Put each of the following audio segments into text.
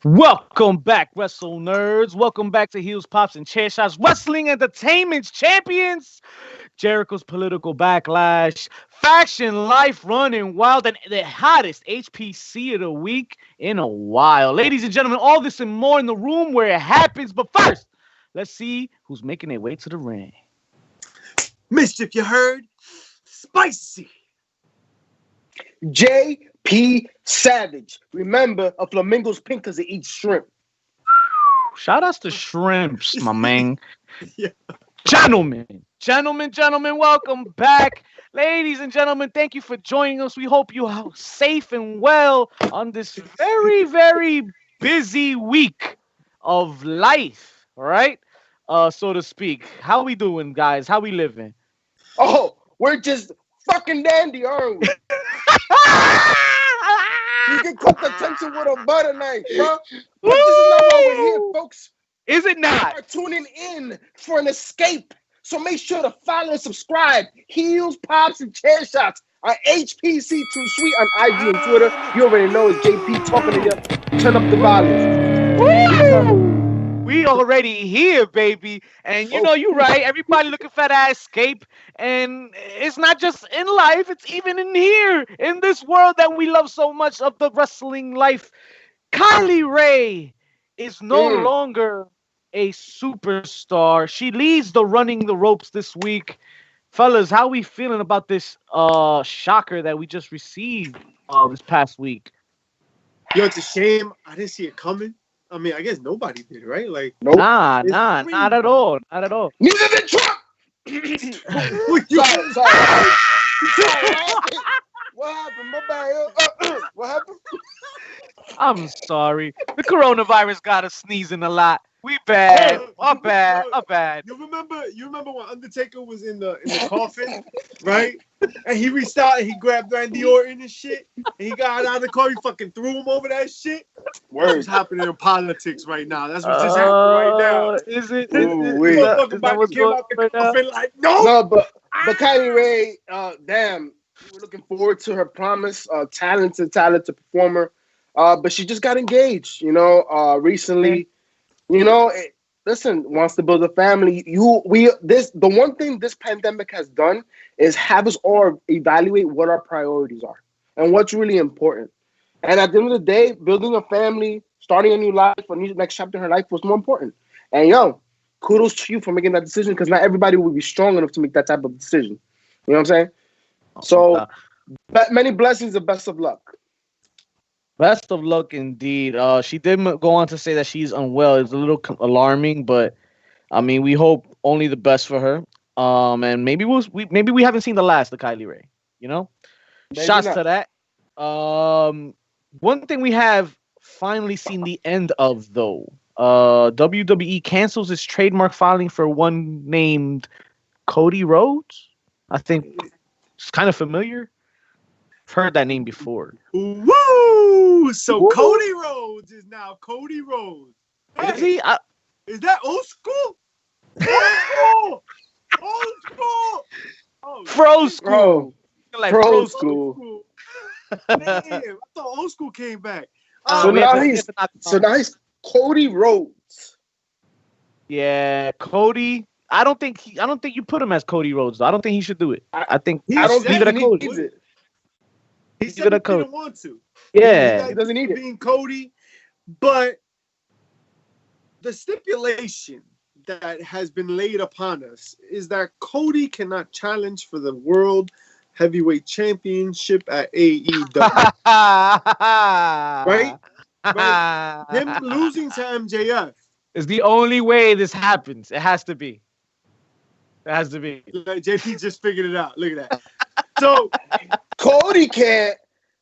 Welcome back, Wrestle Nerds. Welcome back to Heels, Pops, and Chair Shots Wrestling Entertainment's champions. Jericho's political backlash, faction life running wild, and the hottest HPC of the week in a while. Ladies and gentlemen, all this and more in the room where it happens. But first, let's see who's making their way to the ring. Mischief, you heard? Spicy. J.P. Savage. Remember, a flamingo's pink because it eats shrimp. Shout outs to shrimps, my man. Yeah. Gentlemen, welcome back. Ladies and gentlemen, thank you for joining us. We hope you are safe and well on this very, very busy week of life, all right? So to speak. How we doing, guys? How we living? Oh, we're just fucking dandy, aren't we? You can cook the tension with a butter knife, bro. But this is not why we're here, folks. Is it not? We're tuning in for an escape. So make sure to follow and subscribe. Heels, Pops, and Chair Shots on HPC Too Sweet on IG and Twitter. You already know it's JP talking to you. Turn up the volume. Woo! We already here, baby. And you know, you're right. Everybody looking for that escape. And it's not just in life, it's even in here, in this world that we love so much of the wrestling life. KYLIE Ray is no longer a superstar. She leads the running the ropes this week. Fellas, how we feeling about this shocker that we just received this past week? Yo, it's a shame. I didn't see it coming. I mean, I guess nobody did, right? Like, Nope. Nah, not at all. Not at all. Neither did Trump. Sorry. What happened? My bad. What happened? I'm sorry. The coronavirus got us sneezing a lot. We bad. My bad. You remember when Undertaker was in the coffin, right? And he reached out and he grabbed Randy Orton and shit. And he got out of the car, he fucking threw him over that shit. That's what's happening in politics right now. That's what's just happening right now. Is it? No, but KYLIE Ray, damn, we're looking forward to her promise. Talented performer. But she just got engaged, recently. Listen, wants to build a family. The one thing this pandemic has done is have us all evaluate what our priorities are and what's really important. And at the end of the day, building a family, starting a new life, a new next chapter in her life was more important. And kudos to you for making that decision because not everybody will be strong enough to make that type of decision. You know what I'm saying? So, many blessings and best of luck. Best of luck indeed. She did go on to say that she's unwell. It's a little alarming, but I mean, we hope only the best for her. And maybe we haven't seen the last of KYLIE Ray. Maybe Shots not. to that. One thing we have finally seen the end of though. WWE cancels its trademark filing for one named Cody Rhodes. I think it's kind of familiar. I've heard that name before. Woo! So Cody Rhodes is now Cody Rhodes. Is he? Is that old school? Old school! Oh, Fro school. Like Pro school. Damn, I thought old school came back. So now he's Cody Rhodes. Yeah, Cody. I don't think you put him as Cody Rhodes though. I don't think he should do it. I think I don't leave it at think Cody. he needs it. He Leave said it he at Cody. didn't want to. Yeah, He doesn't need it. Being Cody, but the stipulation that has been laid upon us is that Cody cannot challenge for the World Heavyweight Championship at AEW. Right? Him losing to MJF. It's the only way this happens. It has to be. Like JP just figured it out. Look at that. So Cody can't,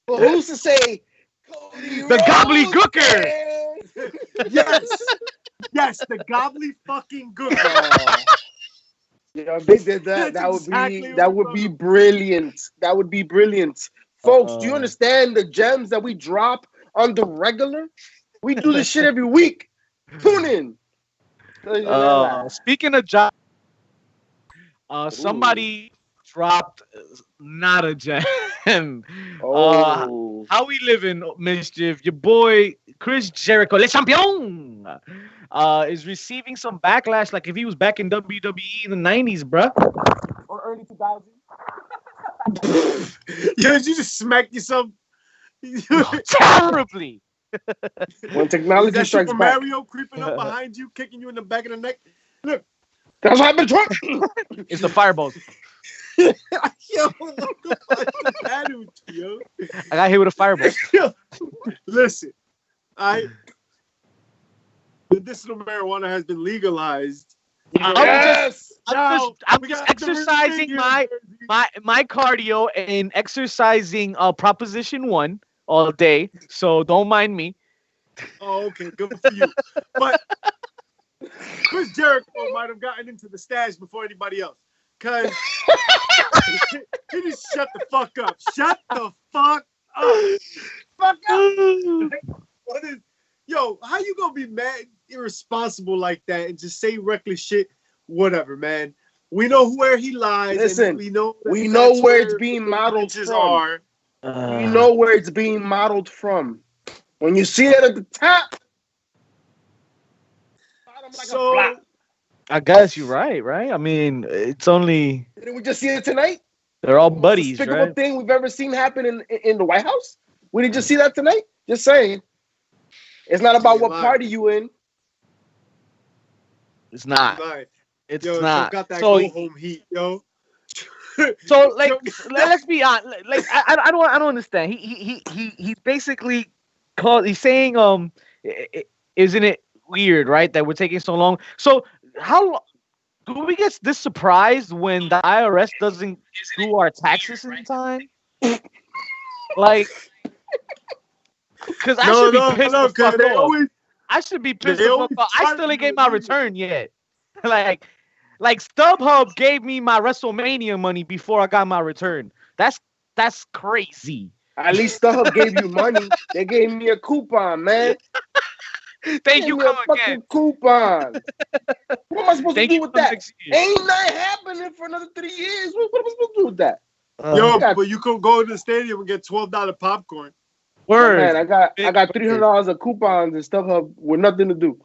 but who's to say Cody The gobbledygooker. Yes, the gobbly fucking gooker. If they did that, that would be brilliant. That would be brilliant. Folks, do you understand the gems that we drop on the regular? We do this shit every week. Tune in. Speaking of job, somebody dropped not a gem. How we living, Mischief? Your boy Chris Jericho, Le Champion, is receiving some backlash like if he was back in WWE in the 90s, bruh. Or early 2000s. Yo, did you just smack yourself? Terribly. When Is technology that strikes Super back. Mario creeping up behind you, kicking you in the back of the neck? Look. That's what happened, Trump. It's the fireballs. Yo, what the fuck is that with you, yo? I got hit with a fireball. Yo, listen, medicinal marijuana has been legalized. Yes. I'm just exercising my cardio and exercising Proposition 1 all day. So don't mind me. Oh, okay, good for you. But Chris Jericho might have gotten into the stash before anybody else. Cause he just shut the fuck up. Shut the fuck up. Fuck up. What is, yo, how you gonna be mad, irresponsible like that and just say reckless shit? Whatever, man. We know where he lies. Listen, and we know where it's being modeled from. We know where it's being modeled from. When you see it at the top, bottom like a flop. I guess you're right? I mean, it's only... Didn't we just see it tonight? They're all buddies, despicable right? thing we've ever seen happen in the White House? We didn't just see that tonight? Just saying. It's not about what party you in. It's not. It's not. Got that so go home heat, yo. So like, let's be honest. Like, I don't understand. He basically called. He's saying, isn't it weird, right, that we're taking so long? So how do we get this surprised when the IRS doesn't do our taxes in time? Like, because I should be pissed the fuck off. I should be pissed the fuck off. I still ain't get my return yet. Like StubHub gave me my WrestleMania money before I got my return. That's crazy. At least StubHub gave you money. They gave me a coupon, man. Thank you, come again. Coupon. What am I supposed to do with that? Ain't nothing happening for another 3 years. What am I supposed to do with that? But you could go to the stadium and get $12 popcorn. Word. Man, I got $300 of coupons and StubHub with nothing to do.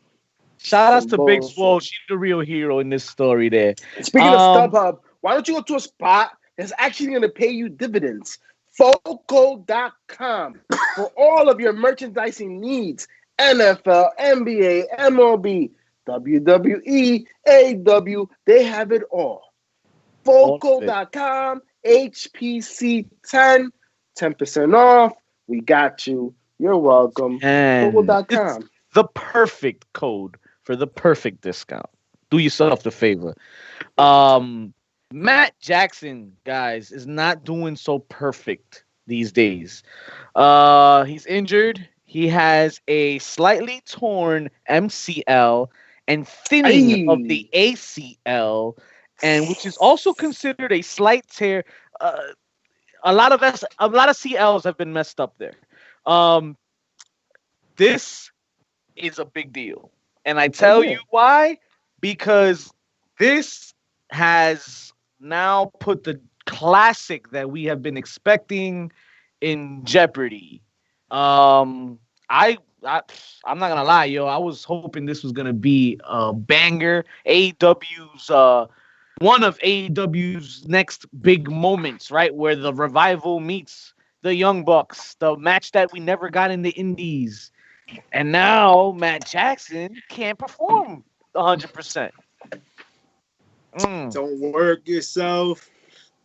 Shout outs to Big Swole. She's the real hero in this story there. Speaking of StubHub, why don't you go to a spot that's actually going to pay you dividends? Foco.com for all of your merchandising needs. NFL, NBA, MLB, WWE, AW, they have it all. Foco.com, HPC 10% off. We got you. You're welcome. Foco.com. The perfect code for the perfect discount. Do yourself the favor. Matt Jackson, guys, is not doing so perfect these days. He's injured. He has a slightly torn MCL and thinning of the ACL, and which is also considered a slight tear. A lot of CLs have been messed up there. This is a big deal. And I tell you why, because this has now put the classic that we have been expecting in jeopardy. I'm not gonna lie, yo. I was hoping this was gonna be a banger. AEW's one of AEW's next big moments, right? Where the Revival meets the Young Bucks, the match that we never got in the Indies. And now Matt Jackson can't perform 100%. Don't work yourself.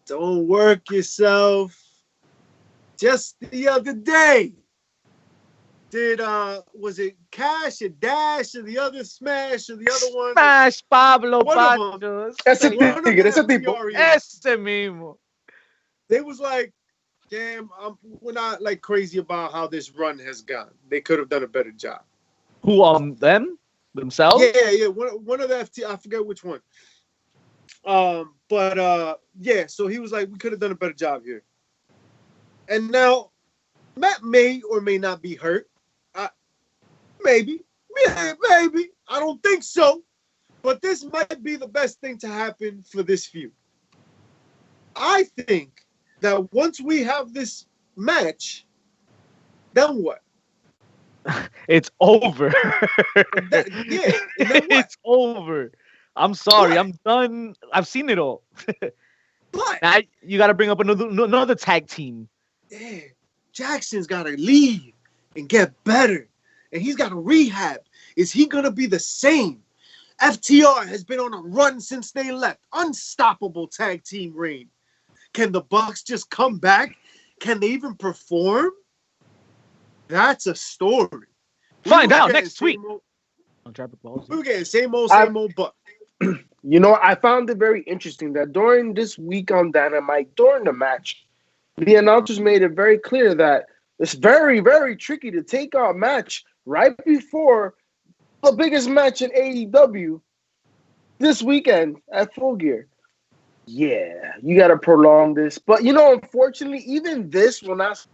Don't work yourself. Just the other day, did was it Cash or Dash or the other Smash or the other one? Smash Pablo Patos. Ese mismo. They was like, damn, we're not like crazy about how this run has gone. They could have done a better job. Who, them? Themselves? Yeah. One of the FT, I forget which one. Yeah, so he was like, we could have done a better job here. And now, Matt may or may not be hurt. Maybe. I don't think so. But this might be the best thing to happen for this feud. I think that once we have this match, then what? It's over. And that, yeah, and then what? It's over. I'm sorry. But I'm done. I've seen it all. but Now you got to bring up another tag team. yeah, Jackson's got to leave and get better, and he's got to rehab. Is he gonna be the same? FTR has been on a run since they left. Unstoppable tag team reign. Can the Bucks just come back? Can they even perform? That's a story. Find We were out getting next week. same old- On Traffic Balls. We were getting same old Bucks. You know, I found it very interesting that during this week on Dynamite, during the match, the announcers made it very clear that it's very, very tricky to take a match right before the biggest match in AEW this weekend at Full Gear. Yeah, you got to prolong this. But, you know, unfortunately, even this will not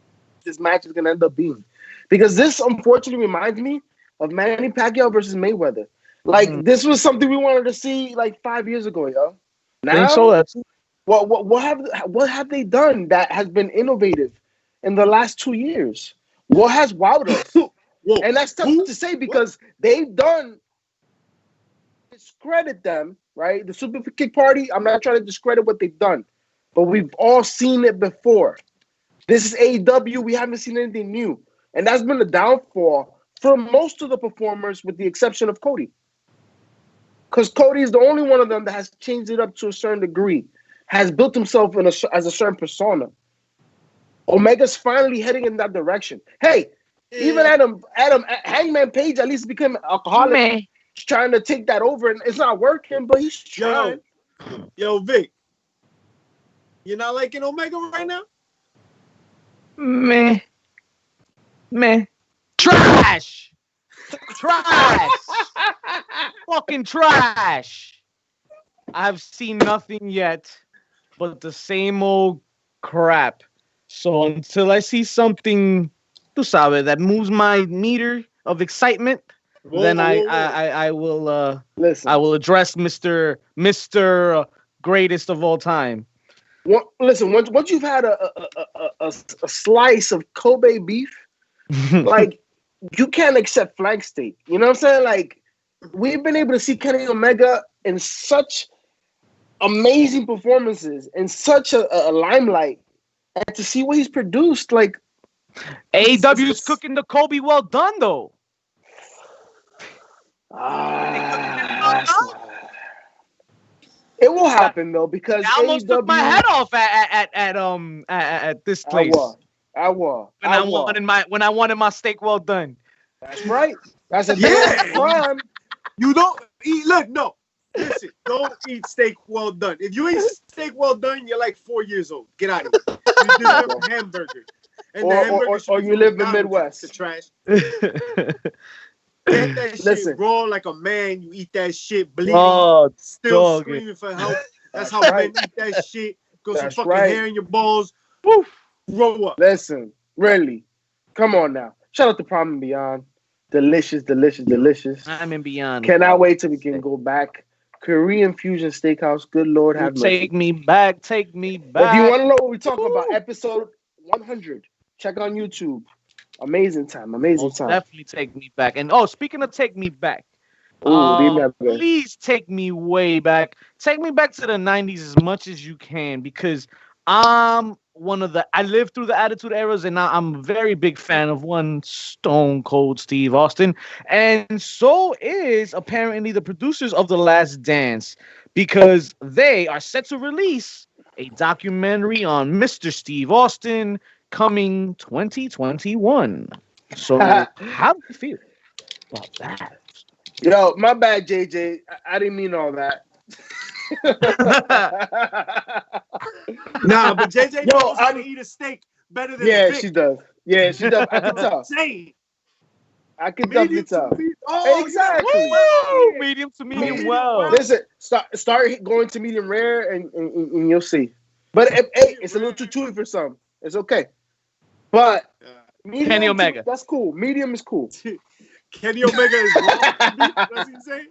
this match is going to end up being. Because this, unfortunately, reminds me of Manny Pacquiao versus Mayweather. Like, this was something we wanted to see, like, 5 years ago, yo. I think Now, so. That's what have they done that has been innovative in the last 2 years? What has wowed us? Whoa, And that's tough to say because they've done discredit them, right? The Super Kick Party, I'm not trying to discredit what they've done, but we've all seen it before. This is AEW. We haven't seen anything new. And that's been the downfall for most of the performers with the exception of Cody. Because Cody is the only one of them that has changed it up to a certain degree, has built himself as a certain persona. Omega's finally heading in that direction. Hey, even Adam Hangman Page at least became an alcoholic. He's trying to take that over, and it's not working, but he's trying. Yo, Vic, you're not liking Omega right now? meh. Trash. Fucking trash. I've seen nothing yet but the same old crap. So until I see something, tú sabes, that moves my meter of excitement, then I will Listen. I will address Mr. Greatest of all time. Listen, once you've had a slice of Kobe beef, like, you can't accept flank steak. You know what I'm saying? Like, we've been able to see Kenny Omega in such amazing performances, in such a limelight, and to see what he's produced, like, AEW's cooking the Kobe well done, though. It will happen though, because I almost took my head off at this place. I was. When I wanted my steak well done. That's right. That's a crime. You don't eat. Look, no. Listen, don't eat steak well done. If you eat steak well done, you're like 4 years old. Get out of here. You deserve a hamburger. And or you live in the Midwest. The trash. Get that shit raw like a man. You eat that shit bleeding, still screaming for help. That's how men eat that shit. Got some fucking hair in your balls. Woof. Grow up. Listen, really. Come on now. Shout out to Prime and Beyond. Delicious. I'm in Beyond. Cannot wait till we can go back. Korean Fusion Steakhouse. Good Lord, have mercy. Take me back. If you want to know what we're talking about, episode 100. Check on YouTube. Amazing time. Definitely take me back. And speaking of take me back, please take me way back. Take me back to the 90s as much as you can, because I lived through the Attitude Eras, and I'm a very big fan of one Stone Cold Steve Austin, and so is apparently the producers of The Last Dance, because they are set to release a documentary on Mr. Steve Austin coming 2021. So how do you feel about that? Yo, my bad, JJ. I didn't mean all that. Nah, but JJ knows how to eat a steak better than Vic. She does. Yeah, she does. I can tell. I can definitely tell. Exactly. Medium to medium well. Listen, start going to medium rare, and you'll see. But it's a little too chewy for some. It's okay. But Kenny Omega. That's cool. Medium is cool. Kenny Omega is wrong. What's he say?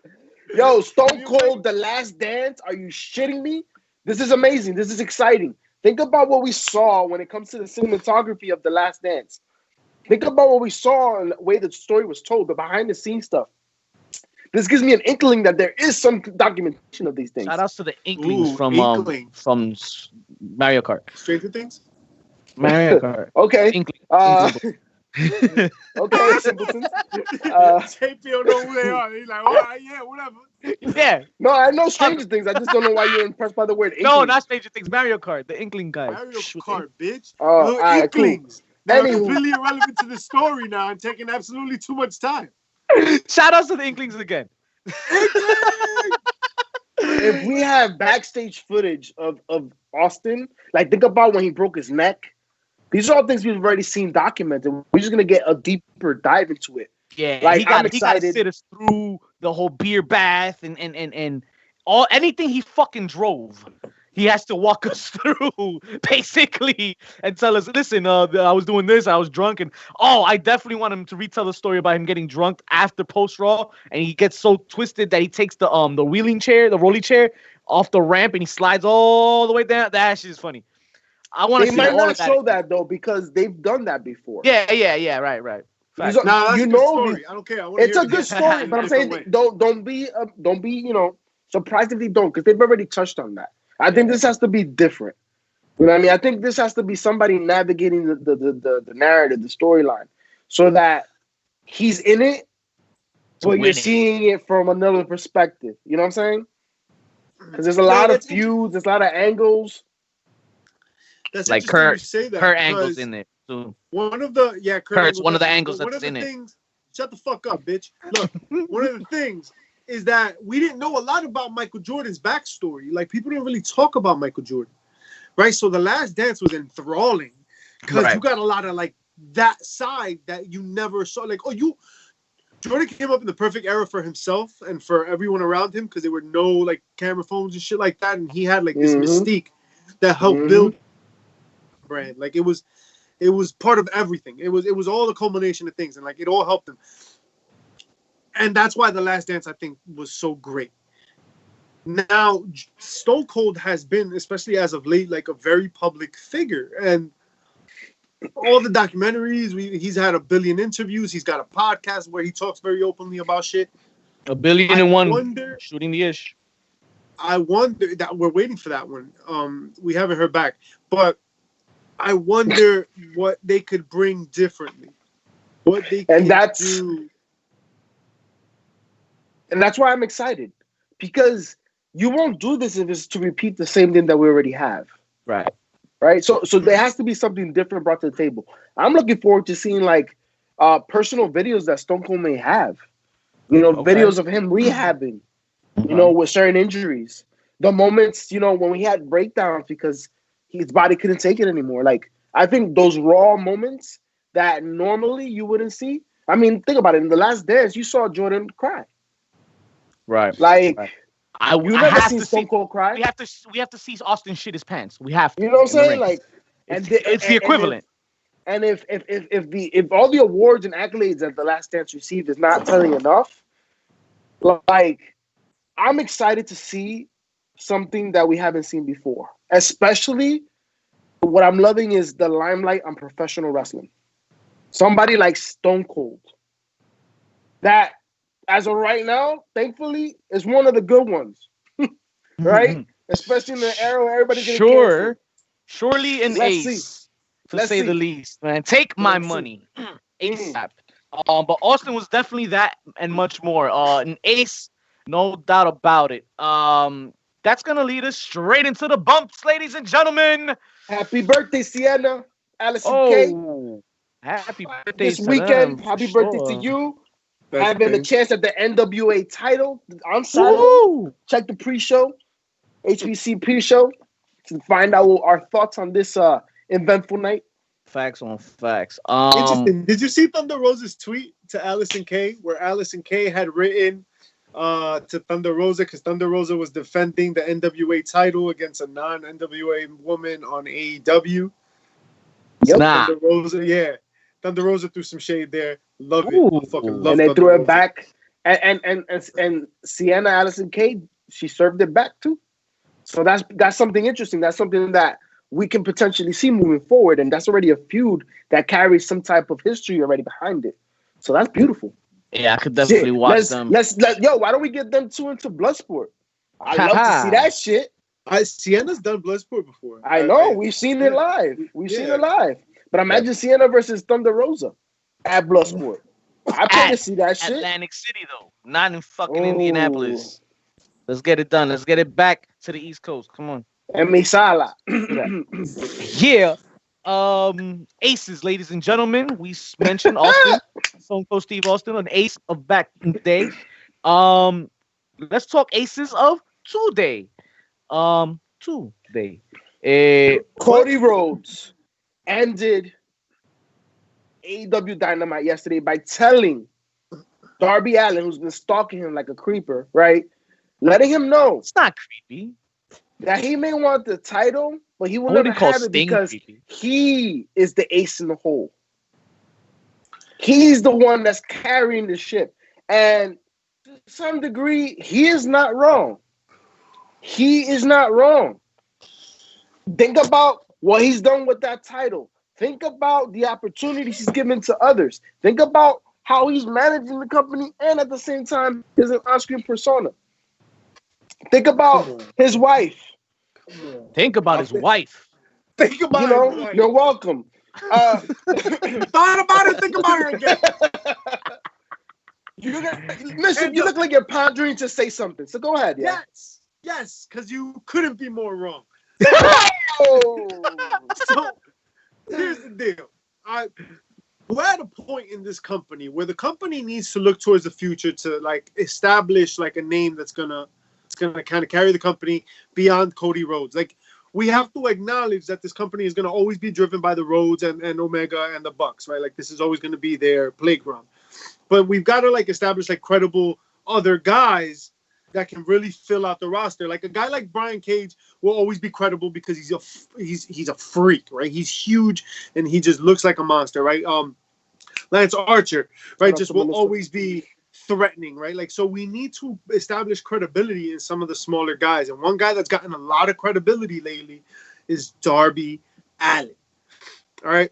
Yo, Stone Cold, The Last Dance. Are you shitting me? This is amazing. This is exciting. Think about what we saw when it comes to the cinematography of The Last Dance. Think about what we saw and the way the story was told, the behind the scenes stuff. This gives me an inkling that there is some documentation of these things. Shout outs to the Inklings from Mario Kart. Stranger Things. Mario Kart. Okay. Inkling. Okay, simpletons. JP don't know who they are. He's like, all right, yeah, whatever. Yeah. No, I know Stranger Things. I just don't know why you're impressed by the word Inkling. No, not Stranger Things. Mario Kart. The Inkling guy. Mario Kart, bitch. Oh, right, Inklings. cool. They're completely irrelevant to the story now and taking absolutely too much time. Shout outs to the Inklings again. If we have backstage footage of Austin, like think about when he broke his neck. These are all things we've already seen documented. We're just gonna get a deeper dive into it. Yeah, like I'm excited. He got to sit us through the whole beer bath and all anything he fucking drove. He has to walk us through basically and tell us, listen, I was doing this, I was drunk, and I definitely want him to retell the story about him getting drunk after post Raw, and he gets so twisted that he takes the rolly chair off the ramp and he slides all the way down. That shit is funny. I want to see all of that. They might not show that though because they've done that before. Yeah, right. That's a good story. I don't care. It's a good story, but I'm saying don't be surprised if they don't, because they've already touched on that. I think this has to be different. You know what I mean? I think this has to be somebody navigating the narrative, the storyline, so that he's in it, but you're seeing it from another perspective. You know what I'm saying? Because there's a lot of feuds, there's a lot of angles. That's like Kurt Angle's in there too. One of the Kurt's one of the angles that's in it. Shut the fuck up, bitch. Look, one of the things is that we didn't know a lot about Michael Jordan's backstory. Like, people didn't really talk about Michael Jordan, right? So The Last Dance was enthralling because you got a lot of like that side that you never saw. Like, Jordan came up in the perfect era for himself and for everyone around him because there were no like camera phones and shit like that, and he had like this mystique that helped build brand. Like, it was part of everything. It was all the culmination of things, and like it all helped him. And that's why The Last Dance, I think, was so great. Now, Stone Cold has been, especially as of late, like a very public figure. And all the documentaries, he's had 1 billion interviews. He's got a podcast where he talks very openly about shit. 1 billion and one shooting the ish. I wonder that we're waiting for that one. We haven't heard back. But I wonder what they could bring differently. What they can do. And that's why I'm excited, because you won't do this if it's to repeat the same thing that we already have. Right. So there has to be something different brought to the table. I'm looking forward to seeing like personal videos that Stone Cold may have. Videos of him rehabbing, with certain injuries. The moments, when he had breakdowns because his body couldn't take it anymore. Like, I think those raw moments that normally you wouldn't see. I mean, think about it. In The Last Dance, you saw Jordan cry. Right. Like, I never seen Stone Cold cry. We have to see Austin shit his pants. We have to. You know what I'm saying? Like, it's the equivalent. And if all the awards and accolades that The Last Dance received is not telling enough, like, I'm excited to see something that we haven't seen before. Especially, what I'm loving is the limelight on professional wrestling. Somebody like Stone Cold, that, as of right now, thankfully, is one of the good ones, right? Especially in the era where everybody's getting canceled. Surely an ace, to say the least, man. Take my money, ASAP. But Austin was definitely that and much more. An ace, no doubt about it. That's gonna lead us straight into the bumps, ladies and gentlemen. Happy birthday, Sienna, Allison K. Happy birthday this weekend. Happy birthday to you. Having a chance at the NWA title on Saturday. Check the pre-show, HBC pre-show, to find out our thoughts on this eventful night. Facts on facts. Interesting. Did you see Thunder Rosa's tweet to Allison K, where Allison K had written to Thunder Rosa, because Thunder Rosa was defending the NWA title against a non-NWA woman on AEW? Yep. Thunder Rosa, Thunder Rosa threw some shade there. Love it. I fucking love it. And they threw it back. And Sienna Allison K, she served it back too. So that's something interesting. That's something that we can potentially see moving forward. And that's already a feud that carries some type of history already behind it. So that's beautiful. Yeah, I could Shit, definitely watch them. yo, why don't we get them two into Bloodsport? I love to see Haha. that shit. Sienna's done Bloodsport before. I know, we've seen it live. But imagine Sienna versus Thunder Rosa at Bloodsport. I pay to see that shit. Atlantic City though, not in fucking Indianapolis. Let's get it done. Let's get it back to the East Coast. Come on. And Misala. Yeah. Aces, ladies and gentlemen. We mentioned Austin, Stone Cold Steve Austin, an ace of back in the day. Let's talk aces of today. Today. Cody Rhodes ended AEW Dynamite yesterday by telling Darby Allin, who's been stalking him like a creeper, right? Letting him know It's not creepy. that he may want the title, but he will never have it because creepy. he is the ace in the hole. He's the one that's carrying the ship. And to some degree, he is not wrong. He is not wrong. Think about what he's done with that title. Think about the opportunities he's given to others. Think about how he's managing the company and at the same time is an on-screen persona. Think about his wife. Think about his wife. Think about You know, his wife. you're welcome. Thought about it. Think about her again. Listen, you look like you're pondering to say something. So go ahead. Yeah. Yes, because you couldn't be more wrong. Oh. So here's the deal. We're at a point in this company where the company needs to look towards the future to like establish like a name that's gonna kind of carry the company beyond Cody Rhodes. Like we have to acknowledge that this company is gonna always be driven by the Rhodes and Omega and the Bucks, right? Like this is always gonna be their playground. But we've got to like establish like credible other guys that can really fill out the roster. Like a guy like Brian Cage will always be credible because he's a freak, right? He's huge and he just looks like a monster, right? Lance Archer, right, just will always be threatening, right? Like so we need to establish credibility in some of the smaller guys. And one guy that's gotten a lot of credibility lately is Darby Allin. All right.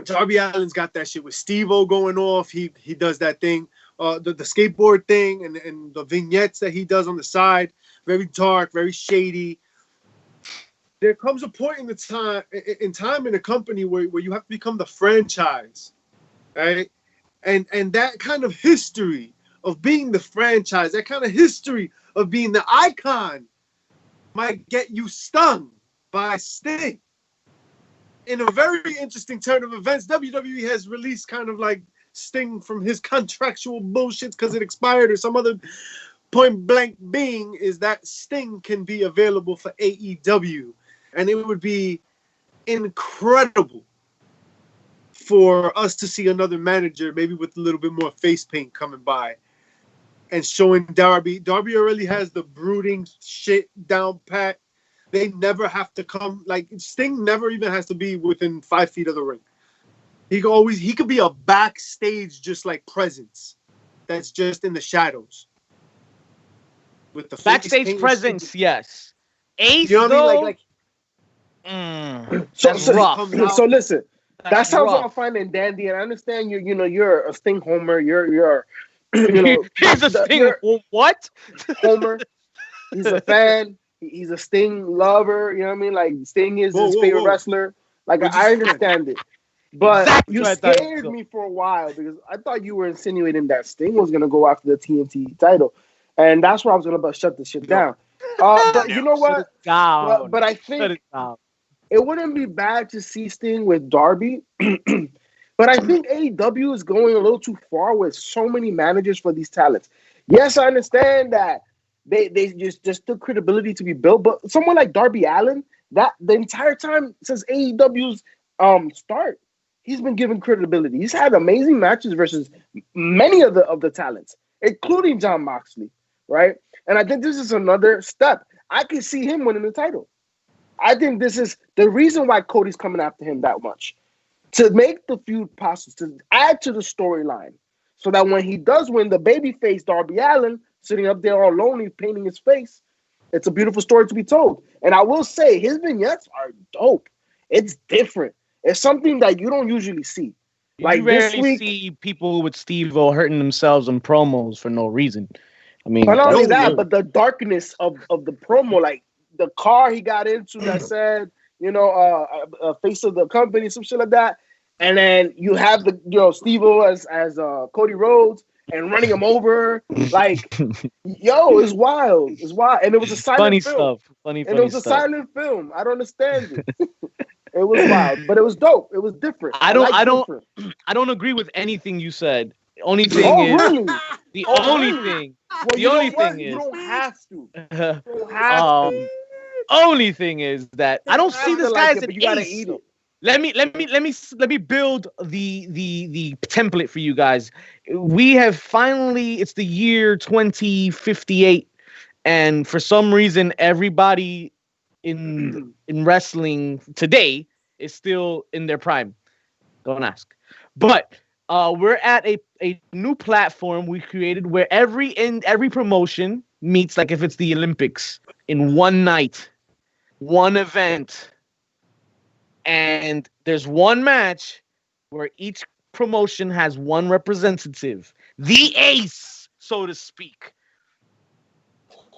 Darby Allin's got that shit with Steve-O going off. He does that thing. The skateboard thing and the vignettes that he does on the side, very dark, very shady. There comes a point in time in a company where you have to become the franchise, right? And that kind of history of being the franchise, that kind of history of being the icon might get you stung by Sting. In a very interesting turn of events, WWE has released kind of like Sting from his contractual bullshit because it expired or some other point blank being is that Sting can be available for AEW. And it would be incredible for us to see another manager, maybe with a little bit more face paint coming by and showing Darby. Darby already has the brooding shit down pat. They never have to come, like Sting never even has to be within 5 feet of the ring. He could be a backstage just like presence that's just in the shadows. With the Backstage presence, yes. Ace, you know though, what I mean? Like that's rough. So listen, that sounds rough. all fine and dandy, and I understand you're a Sting homer. You're Here's a Sting. What? Homer. He's a fan. He's a Sting lover. You know what I mean? Like Sting is his favorite wrestler. Like I understand it. But Exactly you what I thought scared me for a while because I thought you were insinuating that Sting was going to go after the TNT title. And that's where I was going to shut this shit down. But you know what? But I think it wouldn't be bad to see Sting with Darby. But I think AEW is going a little too far with so many managers for these talents. Yes, I understand that they just took credibility to be built. But someone like Darby Allin, that the entire time since AEW's start, he's been given credibility. He's had amazing matches versus many of the talents, including Jon Moxley, right? And I think this is another step. I can see him winning the title. I think this is the reason why Cody's coming after him that much. To make the feud possible, to add to the storyline, so that when he does win, the babyface Darby Allin, sitting up there all lonely, painting his face, It's a beautiful story to be told. And I will say his vignettes are dope. It's different. It's something that you don't usually see. You Like this rarely week, see people with Steve-O hurting themselves in promos for no reason. I mean, but not only No, that, no. but the darkness of the promo, like the car he got into that said, face of the company, some shit like that. And then you have the Steve-O as Cody Rhodes and running him over. Like, yo, it's wild. It's wild. And it was a funny silent film. stuff. Funny And it was a stuff. silent film. I don't understand it. It was wild, but it was dope. It was different. I don't. I don't. Different. I don't agree with anything you said. The only thing Oh, is really? the Oh, only really? thing. Well, The you know only what? thing You is. don't have to. You don't have to. Only thing is that I don't You see have this to guy like as it, an but you gotta ace. eat it. Let me build the template for you guys. We have finally, it's the year 2058, and for some reason everybody in wrestling today is still in their prime. Don't ask. But we're at a new platform we created where every promotion meets, like if it's the Olympics, in one night, one event, and there's one match where each promotion has one representative, the ace, so to speak.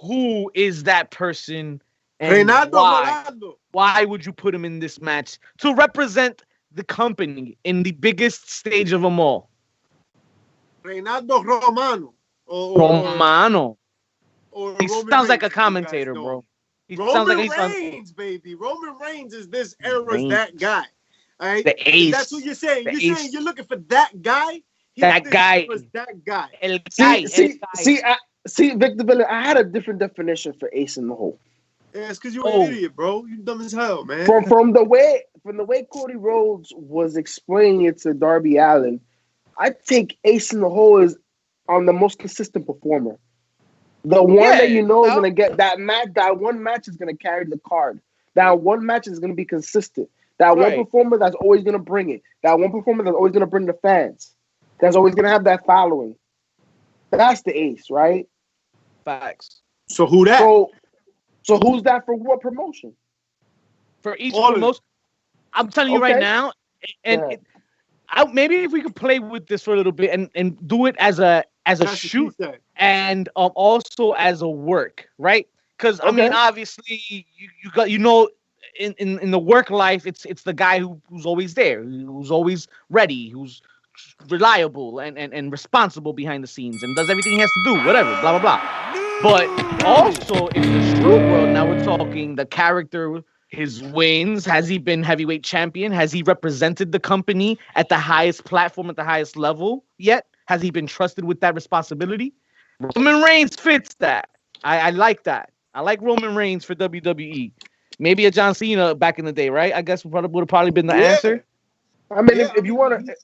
Who is that person, and Renato why? Rolando. Why would you put him in this match to represent the company in the biggest stage of them all? Renato Romano. Romano. Or He Roman sounds like Reigns, a if you guys commentator, know bro. him. He sounds like Roman he's on Reigns, baby. Roman Reigns is this era's Reigns. that guy. All right? The ace. That's what you're saying. The You're ace. saying you're looking for that guy. He's That this guy. era's that guy. El guy. See, Victor Villa. I had a different definition for ace in the hole. Yeah, it's because you're an idiot, bro. You dumb as hell, man. From the way Cody Rhodes was explaining it to Darby Allin, I think ace in the hole is on the most consistent performer. The one that you know is gonna get that match. That one match is gonna carry the card. That one match is gonna be consistent. That one performer that's always gonna bring it. That one performer that's always gonna bring the fans. That's always gonna have that following. That's the ace, right? Facts. So who that? So who's that for what promotion? For each promotion, I'm telling you right now, and maybe if we could play with this for a little bit and do it as a shoot and also as a work, right? Because I mean, obviously, you got in the work life, it's the guy who's always there, who's always ready, who's reliable and responsible behind the scenes and does everything he has to do, whatever, blah blah blah. But also in the shoot world, now we're talking the character. His wins. Has he been heavyweight champion? Has he represented the company at the highest platform, at the highest level yet? Has he been trusted with that responsibility? Roman Reigns fits that. I like that. I like Roman Reigns for WWE. Maybe a John Cena back in the day, right? I guess would have probably been the answer. I mean, if you want to...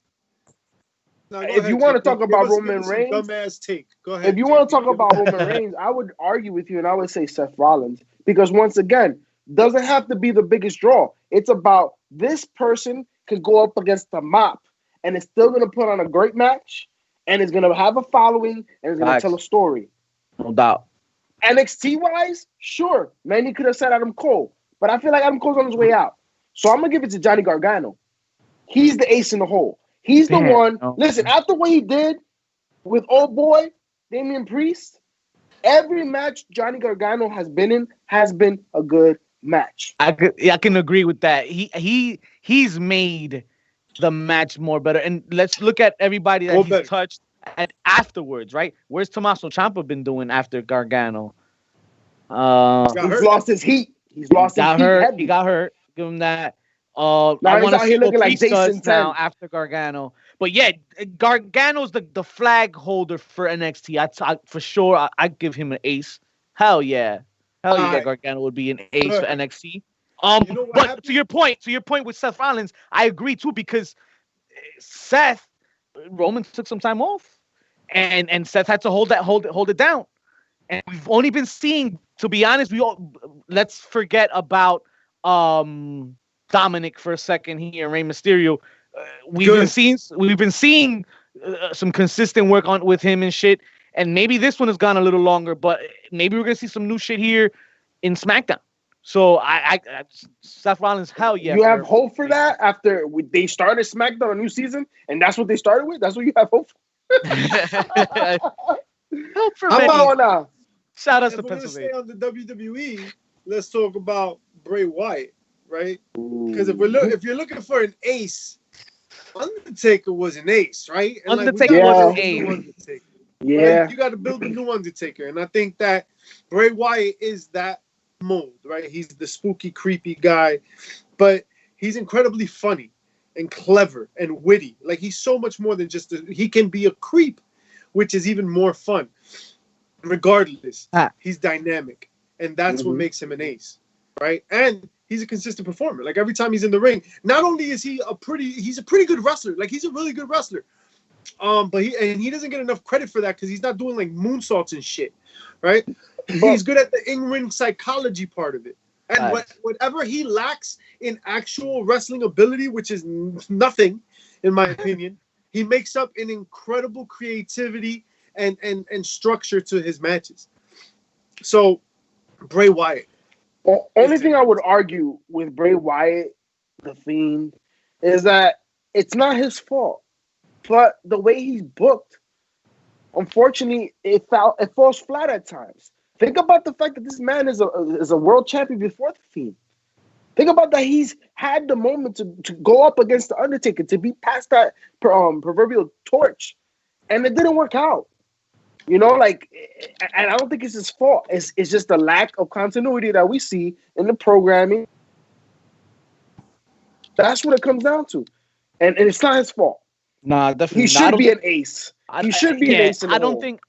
If you want to talk about Roman Reigns, dumbass take. Go ahead. If you want to talk about Roman Reigns, I would argue with you and I would say Seth Rollins, because once again, doesn't have to be the biggest draw. It's about this person could go up against the mop and it's still going to put on a great match and it's going to have a following and it's going to tell a story. No doubt. NXT wise, sure, many could have said Adam Cole, but I feel like Adam Cole's on his way out. So I'm going to give it to Johnny Gargano. He's the ace in the hole. He's the one. Listen, after what he did with old boy Damian Priest, every match Johnny Gargano has been in has been a good match. I can agree with that. He's made the match more better. And let's look at everybody that he's touched and afterwards, right? Where's Tommaso Ciampa been doing after Gargano? He's lost his heat. He's lost his heat. Hurt. He got hurt. Give him that. Now he's out here looking like Jason now after Gargano. But yeah, Gargano's the flag holder for NXT. I for sure I give him an ace. Hell yeah. Gargano would be an ace for NXT. But to your point with Seth Rollins, I agree too, because Roman took some time off, and Seth had to hold it down. And we've only been seeing, to be honest, let's forget about Dominic for a second here, Rey Mysterio. We've been seeing some consistent work with him and shit. And maybe this one has gone a little longer, but maybe we're gonna see some new shit here. in SmackDown. So Seth Rollins, hell yeah. You have hope for that after they started SmackDown a new season, and that's what they started with. That's what you have hope for. Hope for How many. about now? Shout out if to we're gonna stay Pennsylvania. on the WWE, let's talk about Bray Wyatt, right? Because Ooh. if you're looking for an ace, Undertaker was an ace, right? And like we Undertaker gotta was an build a new ace. Undertaker. Yeah. Right? You got to build a new Undertaker, and I think that Bray Wyatt is that mold, right? He's the spooky, creepy guy, but he's incredibly funny and clever and witty. Like he's so much more than just he can be a creep, which is even more fun. Regardless, he's dynamic, and that's what makes him an ace, right? And he's a consistent performer. Like every time he's in the ring, not only is he's a pretty good wrestler. Like he's a really good wrestler. But he doesn't get enough credit for that because he's not doing like moonsaults and shit, right? He's good at the in-ring psychology part of it. And whatever he lacks in actual wrestling ability, which is nothing, in my opinion, he makes up in incredible creativity and structure to his matches. So, Bray Wyatt. Only thing I would argue with Bray Wyatt, the Fiend, is that it's not his fault. But the way he's booked, unfortunately, it falls flat at times. Think about the fact that this man is a world champion before the Fiend. Think about that he's had the moment to go up against the Undertaker, to be past that proverbial torch, and it didn't work out. You know, like, and I don't think it's his fault. It's just the lack of continuity that we see in the programming. That's what it comes down to, and it's not his fault. Nah, definitely. He should be an ace. He should be an ace. I don't think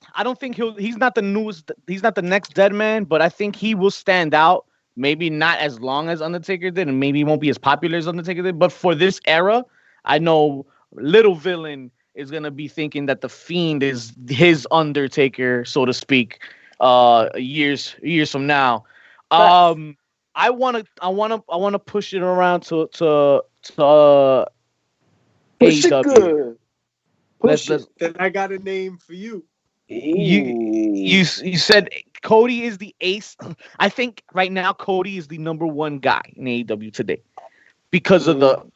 he's not the newest. He's not the next dead man, but I think he will stand out. Maybe not as long as Undertaker did, and maybe he won't be as popular as Undertaker did. But for this era, I know Little Villain is gonna be thinking that the Fiend is his Undertaker, so to speak. Years from now. I wanna push it around to push it AEW. good. Push it. Then I got a name for you. You said Cody is the ace. I think right now Cody is the number one guy in AEW today because of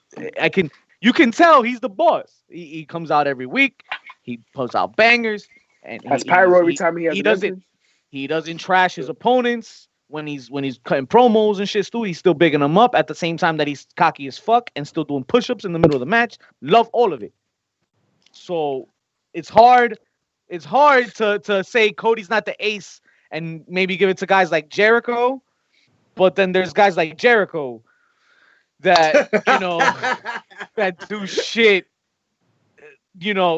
you can tell he's the boss. He comes out every week. He puts out bangers and has pyro every time he has. He doesn't trash his opponents when he's cutting promos and shit. He's still bigging them up at the same time that he's cocky as fuck and still doing push-ups in the middle of the match. Love all of it. So it's hard. It's hard to say Cody's not the ace and maybe give it to guys like Jericho, but then there's guys like Jericho that that do shit,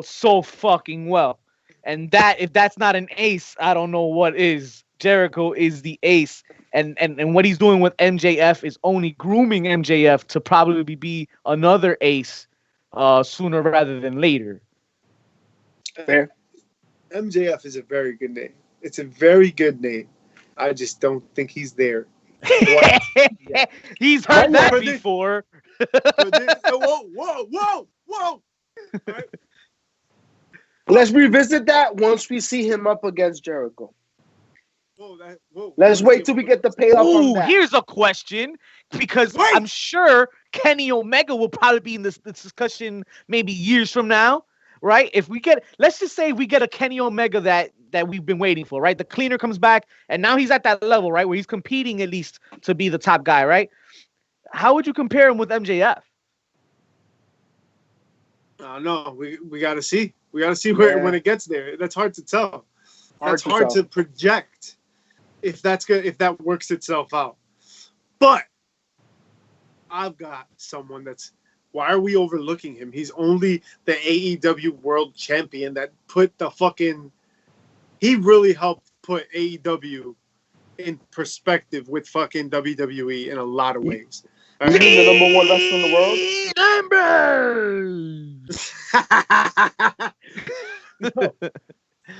so fucking well. And that if that's not an ace, I don't know what is. Jericho is the ace, and what he's doing with MJF is only grooming MJF to probably be another ace sooner rather than later. Fair. MJF is a very good name. It's a very good name. I just don't think he's there. He's heard that before. Whoa. Right? Let's revisit that once we see him up against Jericho. Whoa. Let's wait till we get the payoff on that. Here's a question, because I'm sure Kenny Omega will probably be in this discussion maybe years from now, right? Let's just say we get a Kenny Omega that we've been waiting for, right? The cleaner comes back, and now he's at that level, right, where he's competing at least to be the top guy, right? How would you compare him with MJF? No, we got to see. We got to see when it gets there. That's hard to tell. That's hard to project if that works itself out. But I've got someone that's. Why are we overlooking him? He's only the AEW World Champion that put the fucking. He really helped put AEW in perspective with fucking WWE in a lot of ways. You mean the number one wrestler in the world?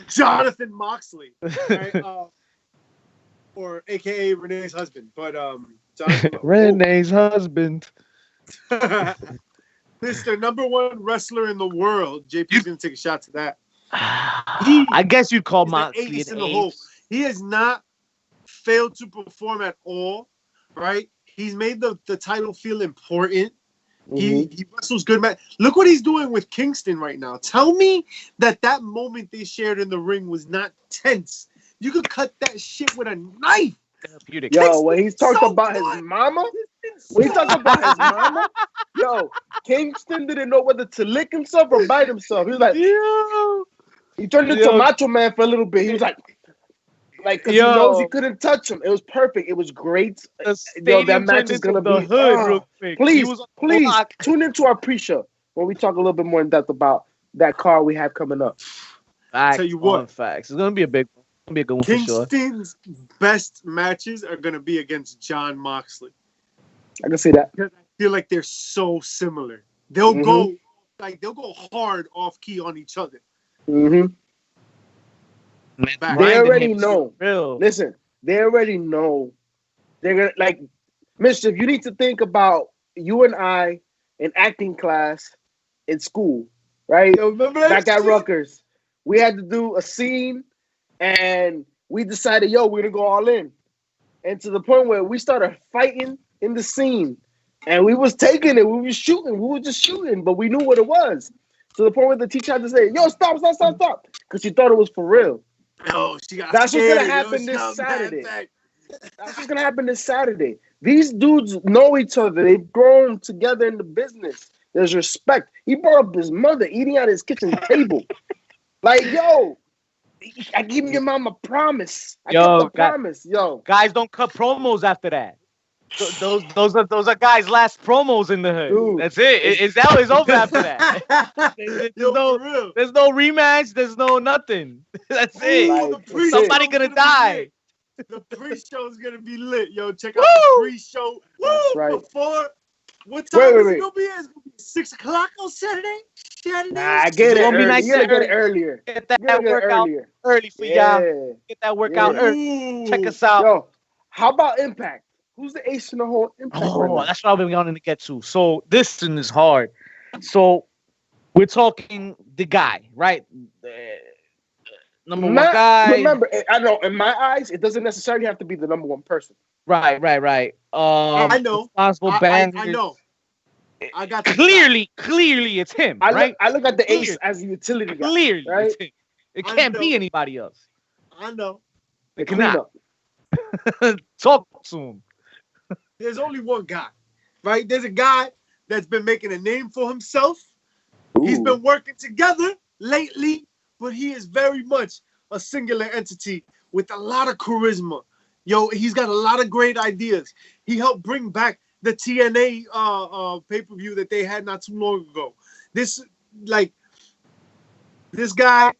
Jonathan Moxley, right? Or AKA Renee's husband, but Renee's husband, Mr. Number One wrestler in the world. JP's gonna take a shot to that. I guess you'd call Moxley an ace. He is not failed to perform at all, right? He's made the title feel important. He wrestles good, man. Look what he's doing with Kingston right now. Tell me that moment they shared in the ring was not tense. You could cut that shit with a knife. Therapeutic. Yo, when he's talked about his mama, yo, Kingston didn't know whether to lick himself or bite himself. He was like, he turned into Macho Man for a little bit. He was like, because he knows he couldn't touch him. It was perfect. It was great. Yo, that match is gonna be real quick. Please tune into our pre-show when we talk a little bit more in depth about that card we have coming up. Facts, tell you what, facts. It's gonna be a big one. It's gonna be a good one for sure. Kingston's best matches are gonna be against Jon Moxley. I can see that. I feel like they're so similar. They'll go hard off key on each other. They already know. Listen, they already know. They're gonna like Mischief. You need to think about you and I in acting class in school, right? Yo, back at Rutgers, we had to do a scene, and we decided, we're gonna go all in, and to the point where we started fighting in the scene, and we was taking it. We was shooting. We were just shooting, but we knew what it was. To the point where the teacher had to say, "Yo, stop," because she thought it was for real. Yo, that's what's gonna happen this Saturday. That's what's gonna happen this Saturday. These dudes know each other. They've grown together in the business. There's respect. He brought up his mother eating at his kitchen table. Like, yo, I give your mom a promise. I give a promise. Yo, guys don't cut promos after that. Those are guys' last promos in the hood. Dude, that's it. It's over after that. There's no rematch. There's no nothing. That's it. Like, somebody gonna die. The pre-show is gonna be lit. Yo, check out the pre-show. Before. What time is it gonna be? It's gonna be 6 o'clock on Saturday. I get it. It's gonna be nice. You gotta get it earlier. Get that workout early for y'all. Get that workout early. Check us out. Yo, how about Impact? Who's the ace in the whole Impact? That's what I've been wanting to get to. So this one is hard. So we're talking the guy, right? Number one guy. Remember, I know in my eyes, it doesn't necessarily have to be the number one person. Right. I know. Responsible band. I know. I got clearly it's him. I look at the ace as a utility guy. Clearly, right? It's him. It can't be anybody else. I know. It cannot. Talk to him. There's only one guy, right? There's a guy that's been making a name for himself. Ooh. He's been working together lately, but he is very much a singular entity with a lot of charisma. Yo, he's got a lot of great ideas. He helped bring back the TNA pay-per-view that they had not too long ago. This guy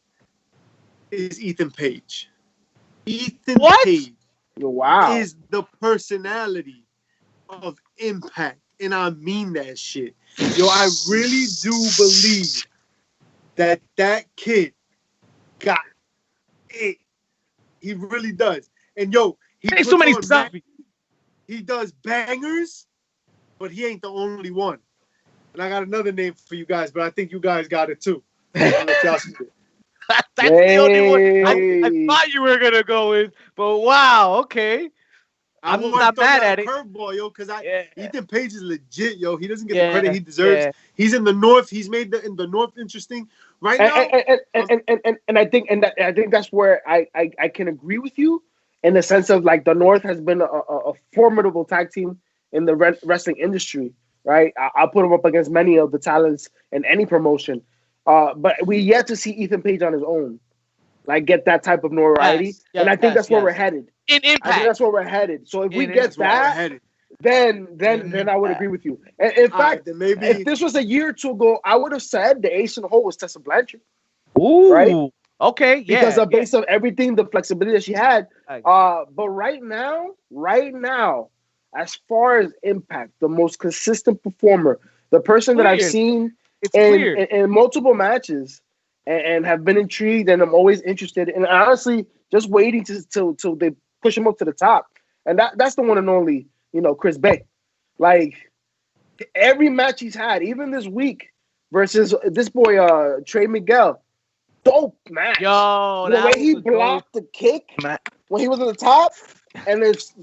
is Ethan Page. Ethan Page is the personality of Impact, and I mean that shit. Yo, I really do believe that kid got it. He really does. And yo, he does bangers, but he ain't the only one. And I got another name for you guys, but I think you guys got it too. That's the only one I thought you were gonna go with, but wow, okay. I'm not mad at it. Curveball, yo, because Ethan Page is legit, yo. He doesn't get the credit he deserves. Yeah. He's in the North. He's made in the North interesting right now. And I think that's where I can agree with you in the sense of like the North has been a formidable tag team in the wrestling industry, right? I'll put them up against many of the talents in any promotion. But we yet to see Ethan Page on his own, like get that type of notoriety. And I think that's where we're headed. In Impact. I think that's where we're headed. So if we get that, then I would agree with you. And in fact, maybe if this was a year or two ago, I would have said the ace in the hole was Tessa Blanchard. Ooh, right? Okay, yeah. Because based on everything, the flexibility that she had. But right now, as far as Impact, the most consistent performer, the person that I've seen in multiple matches and have been intrigued, and I'm always interested, and honestly, just waiting till they push him up to the top. And that's the one and only, Chris Bay. Like, every match he's had, even this week versus this boy, Trey Miguel, dope match. Yo, the way he blocked the kick when he was on the top, and it's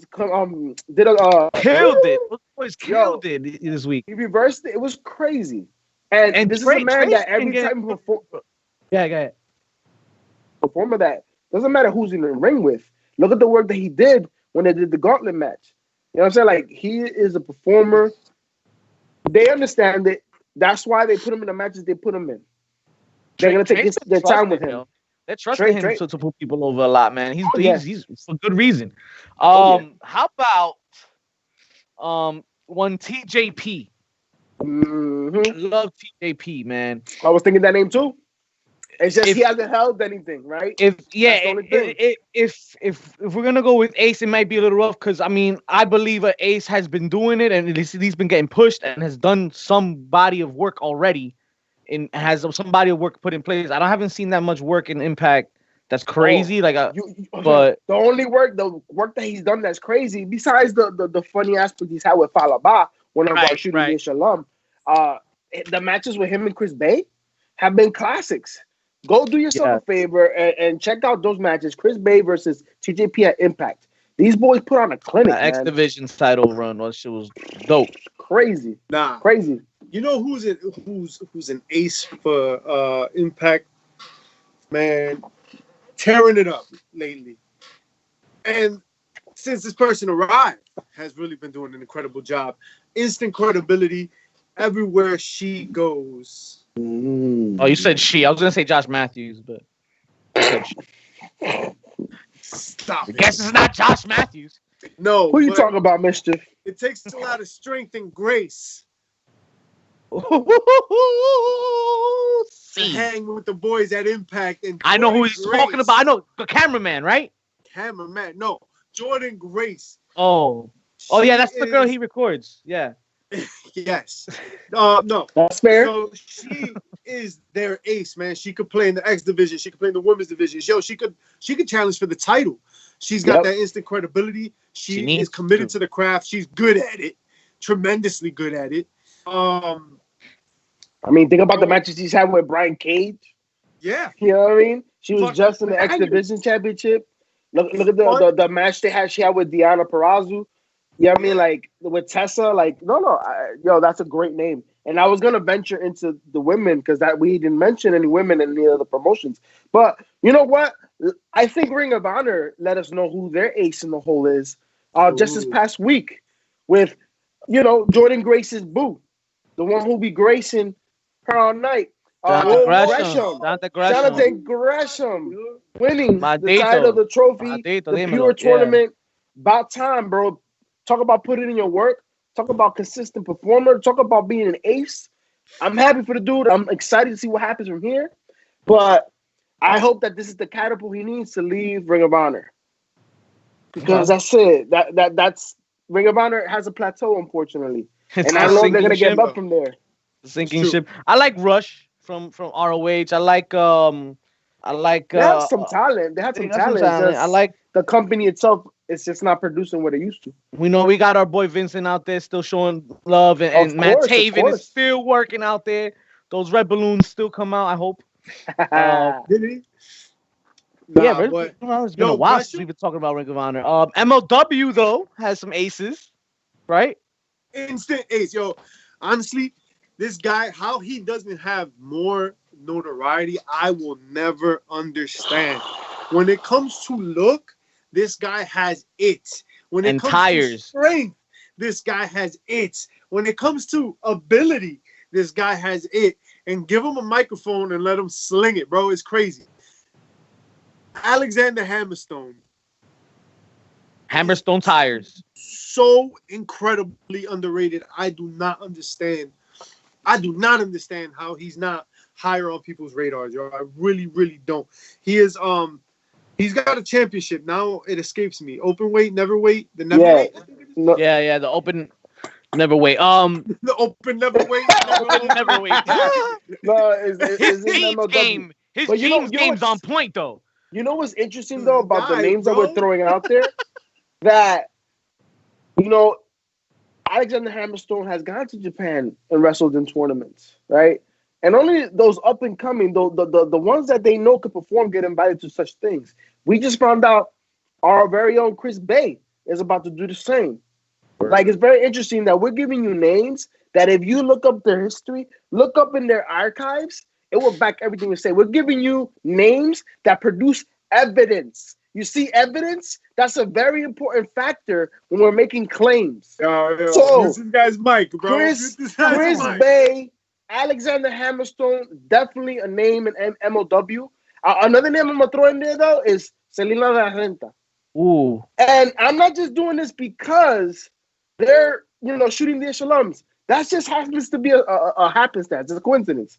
did a Killed it. Those boys yo, killed it this week. he reversed it. It was crazy. And And this is a man Trey's that been every getting. time he perform, Yeah, go ahead. performer that doesn't matter who's in the ring with. Look at the work that he did when they did the gauntlet match. You know what I'm saying? Like, he is a performer. They understand it. That's why they put him in the matches they put him in. They're gonna take their time with him. Yo. They're trusting him to put people over a lot, man. He's for good reason. How about one TJP? Mm-hmm. Love TJP, man. I was thinking that name too. It's just he hasn't held anything, right? If we're gonna go with Ace, it might be a little rough because I mean I believe Ace has been doing it and he's been getting pushed and has done some body of work already, and has some body of work put in place. I haven't seen that much work in Impact. That's crazy. But the work that he's done that's crazy. Besides the funny aspect he's had with Falaba, one of our shooting Nation alum, the matches with him and Chris Bay have been classics. Go do yourself a favor and check out those matches. Chris Bay versus TJP at Impact. These boys put on a clinic. X Division title run. That shit was dope. Crazy. Crazy. You know who's an ace for Impact? Man, tearing it up lately. And since this person arrived, has really been doing an incredible job. Instant credibility everywhere she goes. Oh, you said she. I was gonna say Josh Matthews, but you said she. Stop it. Guess it's not Josh Matthews. No. Who you talking about, Mischief? It takes a lot of strength and grace to hang with the boys at Impact. And I know who he's talking about. I know the cameraman, right? Cameraman. No, Jordan Grace. Oh, yeah, that's the girl he records. Yeah. Yes. No. That's fair. So she is their ace, man. She could play in the X division. She could play in the women's division. Yo, she could challenge for the title. She's got that instant credibility. She is committed to the craft. She's good at it. Tremendously good at it. I mean, think about the matches he's had with Brian Cage. Yeah. You know what I mean? She was just in the X Division Championship. Look at the match she had with Deonna Purrazzo. You know what I mean? Like, with Tessa, like, yo, that's a great name. And I was going to venture into the women because we didn't mention any women in any of the promotions. But you know what? I think Ring of Honor let us know who their ace in the hole is just this past week with, Jordan Grace's boo, the one who be gracing her all night. Jonathan Gresham winning the title, the trophy, the pure tournament. About time, bro. Talk about putting in your work. Talk about consistent performer. Talk about being an ace. I'm happy for the dude. I'm excited to see what happens from here. But I hope that this is the catapult he needs to leave Ring of Honor. Because that's it. That's Ring of Honor has a plateau, unfortunately. And I know they're gonna get up from there. Sinking ship. I like Rush from ROH. I like they have some talent. They have some talent. I like the company itself. It's just not producing what it used to. We know we got our boy Vincent out there still showing love, and Matt Taven is still working out there. Those red balloons still come out, I hope. Did he? But it's been a while since we've been talking about Ring of Honor. MLW, though, has some aces, right? Instant ace. Yo, honestly, this guy, how he doesn't have more notoriety, I will never understand. When it comes to look, this guy has it. When it comes to strength, this guy has it. When it comes to ability, this guy has it. And give him a microphone and let him sling it, bro. It's crazy. Alexander Hammerstone. Hammerstone tires. So incredibly underrated. I do not understand how he's not higher on people's radars, yo. I really, really don't. He is he's got a championship. Now it escapes me. Open weight, never weight, the never weight. No. Yeah, the open never weight. The open never weight. Never weight. No, his jeans game's on point though. You know what's interesting though about the names that we're throwing out there? That Alexander Hammerstone has gone to Japan and wrestled in tournaments, right? And only those up and coming, the ones that they know could perform, get invited to such things. We just found out Our very own Chris Bay is about to do the same. Like, it's very interesting that we're giving you names that if you look up their history, look up in their archives, it will back everything we say. We're giving you names that produce evidence. You see evidence? That's a very important factor when we're making claims. So, use this guy's mic, bro. Chris Bay, Alexander Hammerstone, definitely a name in MLW. Another name I'm going to throw in there, though, is Selena La Renta. Ooh. And I'm not just doing this because they're, shooting the echelons. That just happens to be a happenstance. It's a coincidence.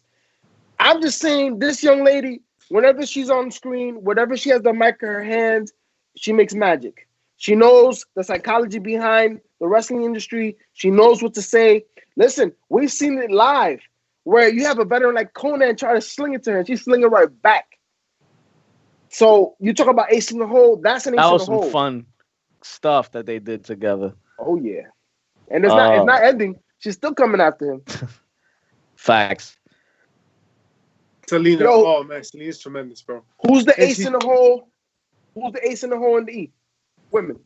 I'm just saying this young lady, whenever she's on screen, whenever she has the mic in her hands, she makes magic. She knows the psychology behind the wrestling industry. She knows what to say. Listen, we've seen it live where you have a veteran like Conan try to sling it to her and she's slinging right back. So you talk about ace in the hole. That's an ace in the hole. That was some fun stuff that they did together. Oh yeah, and it's not ending. She's still coming after him. Facts. Selena, oh man, Selena's tremendous, bro. Who's the ace in the hole? Who's the ace in the hole in the E? Women.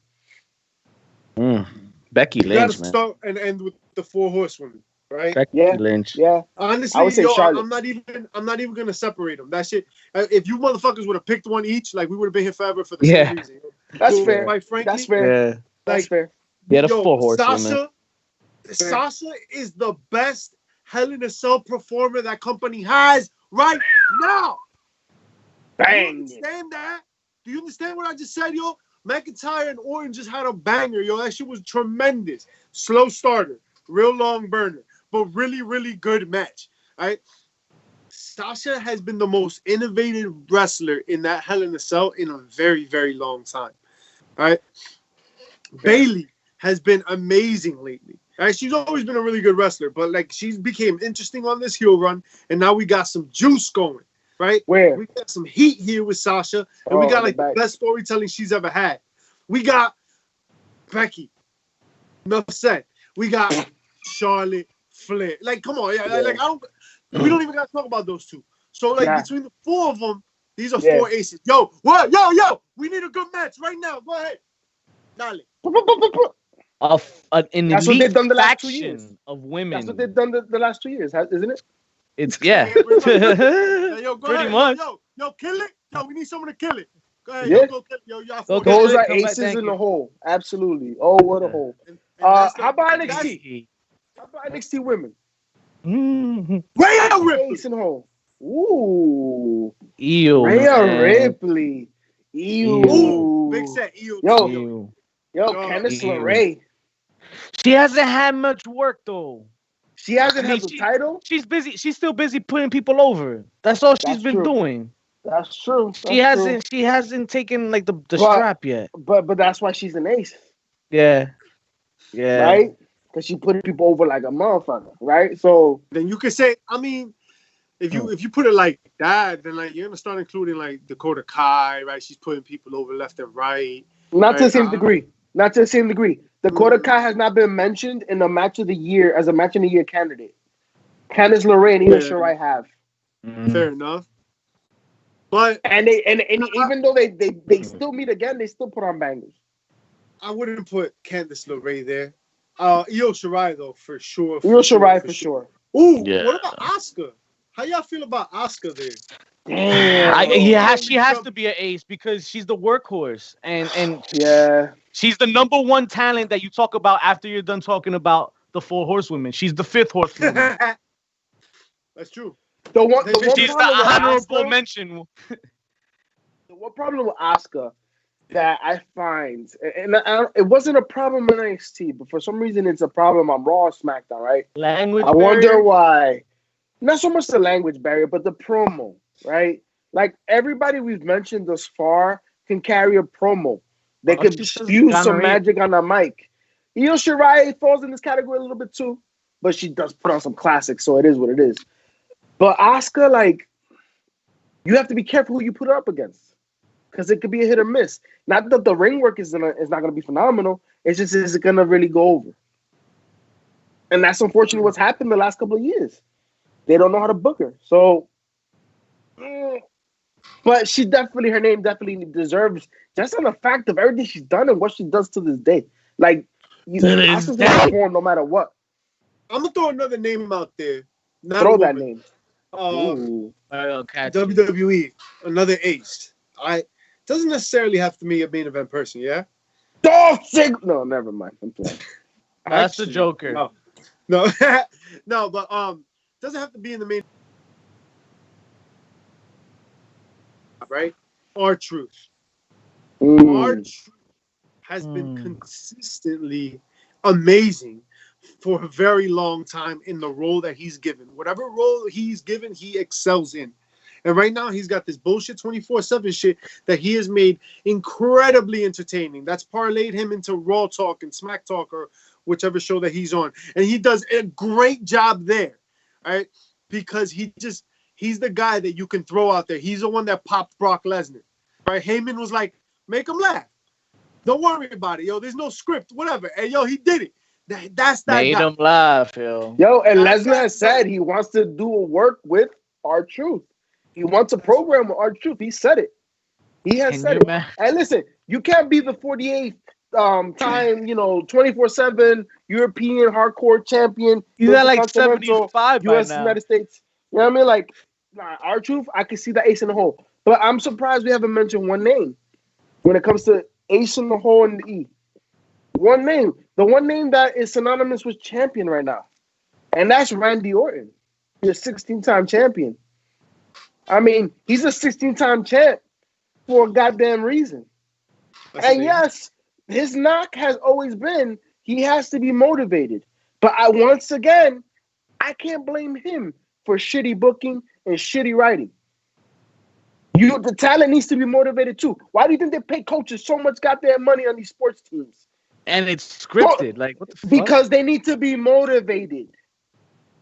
Becky Lynch, man. Start and end with the 4 horsewomen, right? Becky Lynch. Yeah. Honestly, I would say Charlotte. I'm not even gonna separate them. That shit. If you motherfuckers would have picked one each, like we would have been here forever for the same reason. That's fair. Quite frankly, that's fair. Yeah. That's fair. Yeah, the 4 horsewomen. Sasha is the best Hell in a Cell performer that company has right now. Bang. Do you understand that? Do you understand what I just said, yo? McIntyre and Orton just had a banger, yo. That shit was tremendous. Slow starter, real long burner, but really, really good match. All right. Sasha has been the most innovative wrestler in that Hell in a Cell in a very, very long time. All right. Bayley has been amazing lately. All right, she's always been a really good wrestler, but like she's became interesting on this heel run, and now we got some juice going, right? Where? We got some heat here with Sasha, and we got like the best storytelling she's ever had. We got Becky. Enough said. We got Charlotte Flair. Like, come on, we don't even gotta talk about those two. So like between the 4 of them, these are 4 aces. Yo, what? Yo, we need a good match right now. Go ahead. Dale. An That's what they've done the last 2 years. Of women. That's what they've done the last 2 years, isn't it? It's yo, go pretty ahead. much. Yo, kill it. Yo, we need someone to kill it. Go ahead. Yeah. Go kill it. Yo, Go those kill are it. aces in the hole. Absolutely. Oh, what a hole. How about NXT? How about NXT women? Rhea Ripley. Ace in the hole. Ooh. Ew. Rhea Ripley. Ew. Ooh, big set. Ew. Yo, Candice LeRae. She hasn't had much work though. She hasn't had the title. She's busy. She's still busy putting people over. That's all she's been doing. That's true. She hasn't taken like the strap yet. But that's why she's an ace. Yeah. Right? Because she put people over like a motherfucker. Right? So then you could say, I mean, if you put it like that, then like you're gonna start including like Dakota Kai, right? She's putting people over left and right. Not to the same degree. Not to the same degree. Dakota Kai has not been mentioned in the match of the year as a match of the year candidate. Candice LeRae and Io Shirai have. Fair enough. But and even though they still meet again, they still put on bangers. I wouldn't put Candice LeRae there. Io Shirai though, for sure. Io Shirai for sure. Ooh, what about Asuka? How y'all feel about Asuka there? Damn. She has to be an ace because she's the workhorse and yeah, she's the number 1 talent that you talk about after you're done talking about the 4 horsewomen. She's the 5th horsewoman. That's true. She's the honorable mention. The one problem with Asuka that I find, and it wasn't a problem in NXT, but for some reason it's a problem on Raw or SmackDown, right? Language I wonder why. Not so much the language barrier, but the promo, right? Like everybody we've mentioned thus far can carry a promo. They could use some magic on the mic. Io Shirai falls in this category a little bit too, but she does put on some classics, so it is what it is. But Asuka, like, you have to be careful who you put her up against because it could be a hit or miss. Not that the ring work is not going to be phenomenal. It's just, is it going to really go over? And that's unfortunately what's happened the last couple of years. They don't know how to book her. So, But her name definitely deserves, just on the fact of everything she's done and what she does to this day. Like, Asuka's gonna perform no matter what. I'm gonna throw another name out there. Not Throw a that woman. name. WWE, another ace. Doesn't necessarily have to be a main event person, yeah? Dolph Ziggler. No, never mind. I'm playing. That's the Joker. No, no, but doesn't have to be in the main. Right? R-Truth. R-Truth has been consistently amazing for a very long time in the role that he's given. Whatever role he's given, he excels in. And right now, he's got this bullshit 24/7 shit that he has made incredibly entertaining. That's parlayed him into Raw Talk and Smack Talk or whichever show that he's on. And he does a great job there, right? Because he's the guy that you can throw out there. He's the one that popped Brock Lesnar, right? Heyman was like, make him laugh. Don't worry about it, yo. There's no script, whatever. And yo, he did it. That's that Made guy. him laugh, yo. Yo, and Lesnar has said he wants to do a work with R-Truth. He wants a program with R-Truth. He said it. He has said it. And listen, you can't be the 48th time, 24/7 European hardcore champion. He's at like 75 U.S. by now. United States. You know what I mean? Like, R-Truth, I can see the ace in the hole. But I'm surprised we haven't mentioned one name when it comes to ace in the hole and the E. One name. The one name that is synonymous with champion right now. And that's Randy Orton. He's a 16-time champion. I mean, he's a 16-time champ for a goddamn reason. And yes, his knock has always been he has to be motivated. But once again, I can't blame him for shitty booking and shitty writing. The talent needs to be motivated too. Why do you think they pay coaches so much goddamn money on these sports teams? And it's scripted. Like, what the fuck? Because they need to be motivated.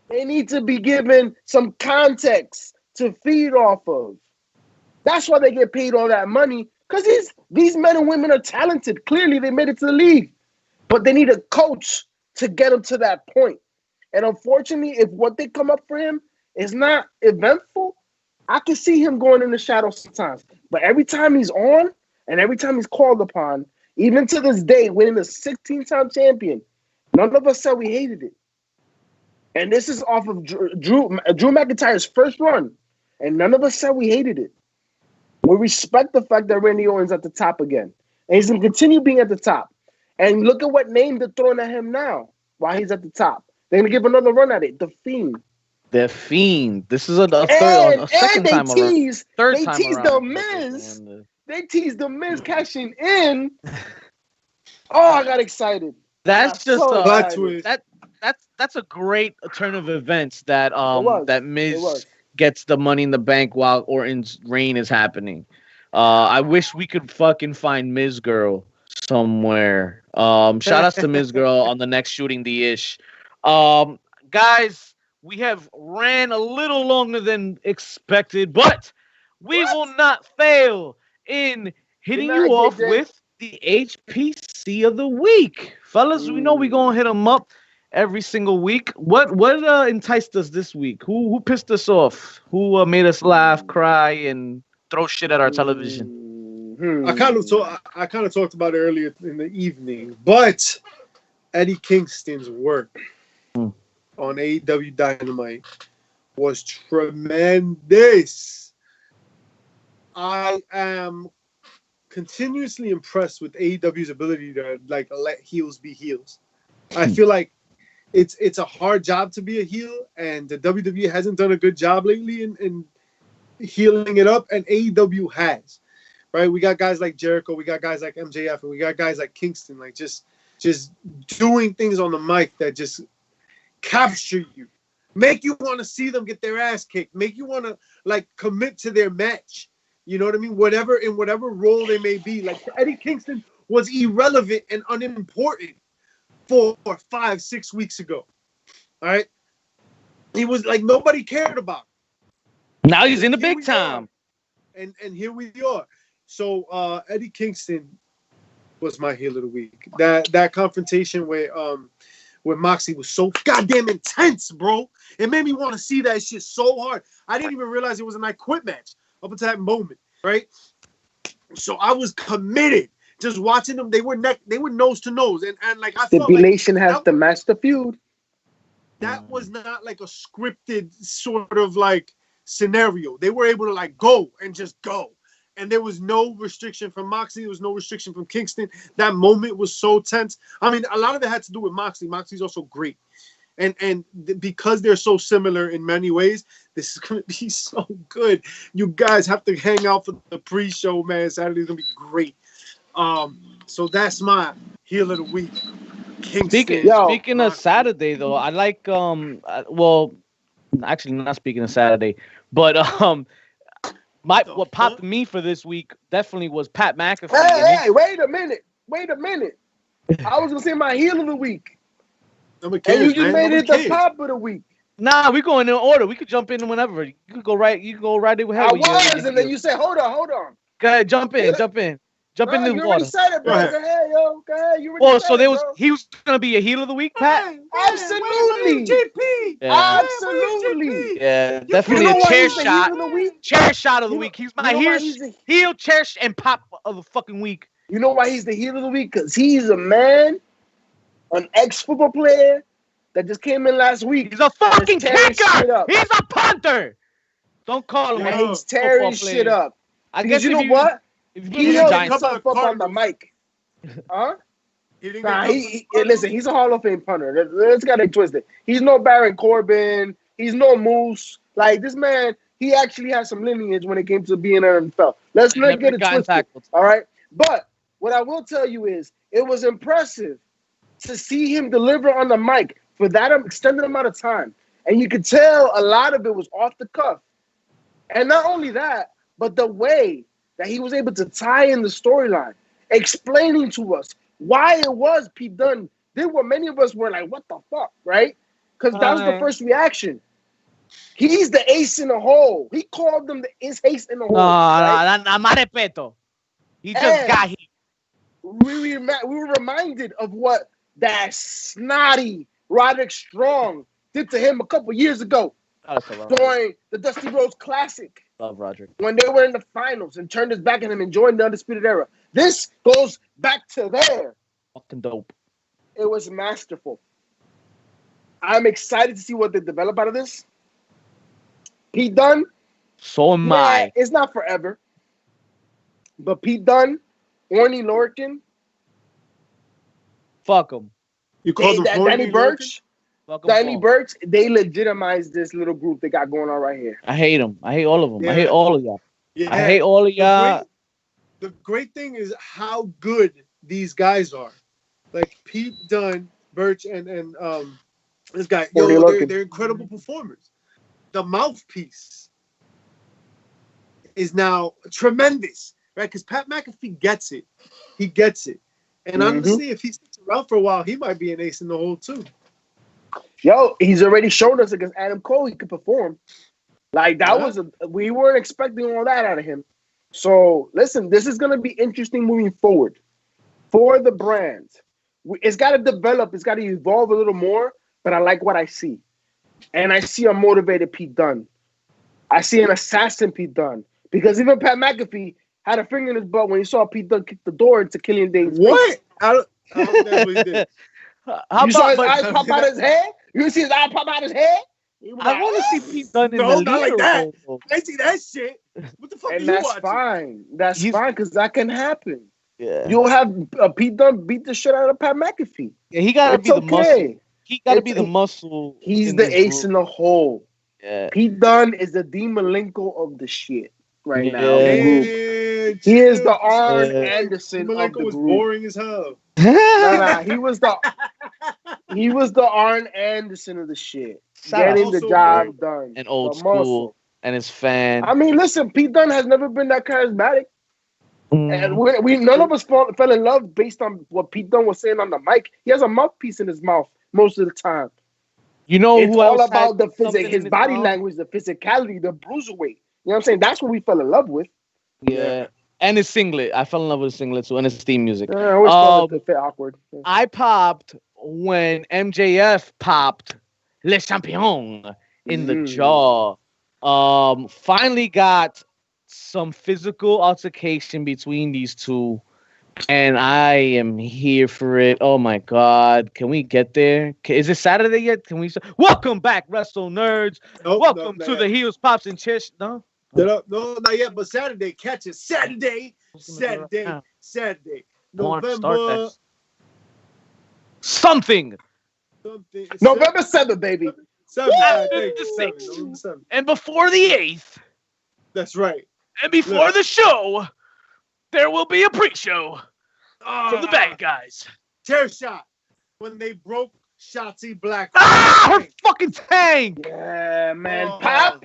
They need to be given some context to feed off of. That's why they get paid all that money. Because these men and women are talented. Clearly, they made it to the league. But they need a coach to get them to that point. And unfortunately, if what they come up for him is not eventful, I can see him going in the shadows sometimes. But every time he's on and every time he's called upon, even to this day, winning a 16-time champion, none of us said we hated it. And this is off of Drew McIntyre's first run. And none of us said we hated it. We respect the fact that Randy Orton's at the top again. And he's going to continue being at the top. And look at what name they're throwing at him now while he's at the top. They're going to give another run at it. The Fiend. The Fiend. This is a second time around. They teased The Miz. They teased The Miz cashing in. Oh, I got excited. That's just that's a great turn of events that that Miz gets the Money in the Bank while Orton's reign is happening. I wish we could fucking find Miz Girl somewhere. Shout outs to Miz Girl on the next Shooting the Ish. Guys, we have ran a little longer than expected, but we will not fail in hitting you off with the HPC of the week. Fellas, we know we're going to hit them up every single week. What enticed us this week? Who pissed us off? Who made us laugh, cry, and throw shit at our television? I kind of talked about it earlier in the evening, but Eddie Kingston's work on AEW Dynamite was tremendous. I am continuously impressed with AEW's ability to let heels be heels. I feel like it's a hard job to be a heel, and the WWE hasn't done a good job lately in healing it up, and AEW has. Right? We got guys like Jericho, we got guys like MJF, and we got guys like Kingston, like just doing things on the mic that just capture you, make you want to see them get their ass kicked, make you want to commit to their match. You know what I mean? In whatever role they may be. Like Eddie Kingston was irrelevant and unimportant 4 or 5, 6 weeks ago. All right, he was like nobody cared about him. Now he's in the big time, and here we are. So Eddie Kingston was my heel of the week. That confrontation where Moxley was so goddamn intense, bro. It made me want to see that shit so hard. I didn't even realize it was an I Quit match up until that moment. right? So I was committed. Just watching them, they were nose to nose, and like I felt like Stipulation has to match the feud. that was not like a scripted sort of like scenario. They were able to like go and just go. And there was no restriction from Moxley. There was no restriction from Kingston. That moment was so tense. I mean, a lot of it had to do with Moxley. Moxley's also great. And because they're so similar in many ways, this is going to be so good. You guys have to hang out for the pre-show, man. Saturday's going to be great. So that's my heel of the week. Speaking of Saturday, though, I like well, actually not speaking of Saturday, but what popped me for this week definitely was Pat McAfee. Hey, wait a minute. I was gonna say my heel of the week, and you just made it the pop of the week. Nah, we going in order. We could jump in whenever. You can go right. You can go right in. I was, and then you said, "Hold on." Go ahead, jump in. Jump in the you water. Already said it, bro. Go ahead, yo. Go ahead. You well, so there was. He was gonna be a heel of the week, Pat. Absolutely. GP. Yeah. Absolutely. Yeah, definitely a chair shot. Chair shot of the week. He's my heel chair and pop of the fucking week. You know why he's the heel of the week? Because he's a man, an ex-football player that just came in last week. He's a fucking kicker. He's a punter. Don't call him. Yeah, he's tearing shit up. I guess you know what? He held himself up on the mic. Huh? Listen, he's a Hall of Fame punter. Let's get it twisted. He's no Baron Corbin. He's no Moose. Like, this man, he actually has some lineage when it came to being an NFL. Let's not get it twisted. All right? But what I will tell you is it was impressive to see him deliver on the mic for that extended amount of time. And you could tell a lot of it was off the cuff. And not only that, but the way that he was able to tie in the storyline, explaining to us why it was Pete Dunne did what many of us were like, what the fuck, right? Because that was the first reaction. He's the ace in the hole. He called them the ace in the hole. No, más respeto. He just got here. We were reminded of what that snotty Roderick Strong did to him a couple years ago during the Dusty Rhodes Classic. Love Roderick. When they were in the finals and turned his back on him and joined the Undisputed Era. This goes back to there. Fucking dope. It was masterful. I'm excited to see what they develop out of this. Pete Dunne. So am I. It's not forever. But Pete Dunne, Orny Lorcan. Fuck him. You called him Danny Burch. Danny Burch, they legitimized this little group they got going on right here. I hate them. I hate all of them. Yeah. I hate all of y'all. Yeah. I hate all of y'all. The great thing is how good these guys are. Like Pete Dunne, Burch, and this guy. They're incredible performers. The mouthpiece is now tremendous, right? Because Pat McAfee gets it. He gets it. And honestly, if he sticks around for a while, he might be an ace in the hole too. Yo, he's already shown us against Adam Cole he could perform. Like, that we weren't expecting all that out of him. So, listen, this is going to be interesting moving forward for the brand. It's got to develop. It's got to evolve a little more, but I like what I see. And I see a motivated Pete Dunne. I see an assassin Pete Dunne. Because even Pat McAfee had a finger in his butt when he saw Pete Dunne kick the door into Killian Dane's face. I don't think that's what he did. You saw his eyes pop out his head? You see his eye pop out his head? I want to see Pete Dunne in the not like that. I see that shit. What the fuck and are you that's watching? Fine. That's fine because that can happen. Yeah. You'll have Pete Dunne beat the shit out of Pat McAfee. Yeah, he got to be the muscle. He got to be the muscle. He's the ace in the hole. Yeah. Pete Dunne is the Dean Malenko of the shit right now. Yeah, he is the Arn Anderson Malenko of the was group. boring as hell. He was the Arn Anderson of the shit. Getting the job done. And old school. And his fan. I mean, listen, Pete Dunne has never been that charismatic. And we none of us fell in love based on what Pete Dunne was saying on the mic. He has a mouthpiece in his mouth most of the time. You know, it's all about the physics, his body language, the physicality, the bruiserweight. You know what I'm saying? That's what we fell in love with. Yeah. And his singlet. I fell in love with his singlet too, and his theme music. I always felt it fit awkward. Yeah. I popped when MJF popped Le Champion in the jaw. Finally got some physical altercation between these two, and I am here for it. Oh my God. Can we get there? Is it Saturday yet? Can we? Welcome back, Wrestle Nerds. Nope, Welcome no, to the Heels, Pops, and Chish. No? no, not yet. But Saturday, catch it. Saturday, I want to start November that. Something. something. November 7th, baby. 7th. After Thank the you, 6th. November 7th. And before the 8th. That's right. And before Look. the show, there will be a pre-show from the bad guys. Chair shot when they broke Shotzi Black. Her fucking tank. Yeah, man. Oh. Pop.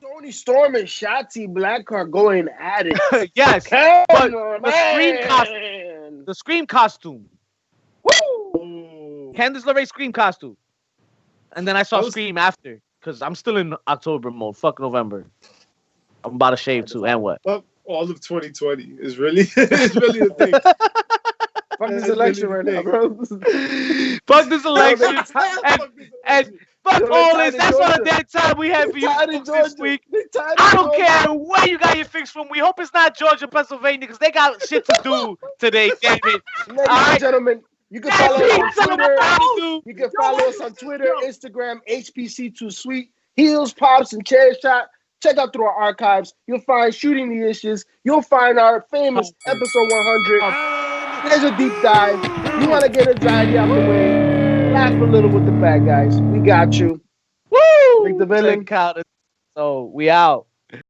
Tony Storm and Shotzi Blackheart going at it. Yes, Come but on, the Scream costume. Woo! Candice LeRae Scream costume. And then I saw That was- Scream after, because I'm still in October mode. Fuck November. I'm about to shave too. And what? Well, all of 2020 is really it's really the thing. Fuck this election right now, bro. Fuck this election. and fuck Yo, all they this. tied in That's all the Georgia. damn time we have for you Tied in folks this Georgia. week. They tied in I don't Georgia. care where you got your fix from. We hope it's not Georgia, Pennsylvania, because they got shit to do today, damn it. Ladies right. and gentlemen, you can That's follow us it. on Tell them Twitter. what to do. You can follow us on Twitter, Instagram, HPC2Sweet, Heels, Pops, and Chair Shot. Check out through our archives. You'll find Shooting the Issues. You'll find our famous episode 100. There's a deep dive. You want to get anxiety out the way. Laugh a little with the bad guys. We got you. Woo! Make the villain. Check out it. So we out.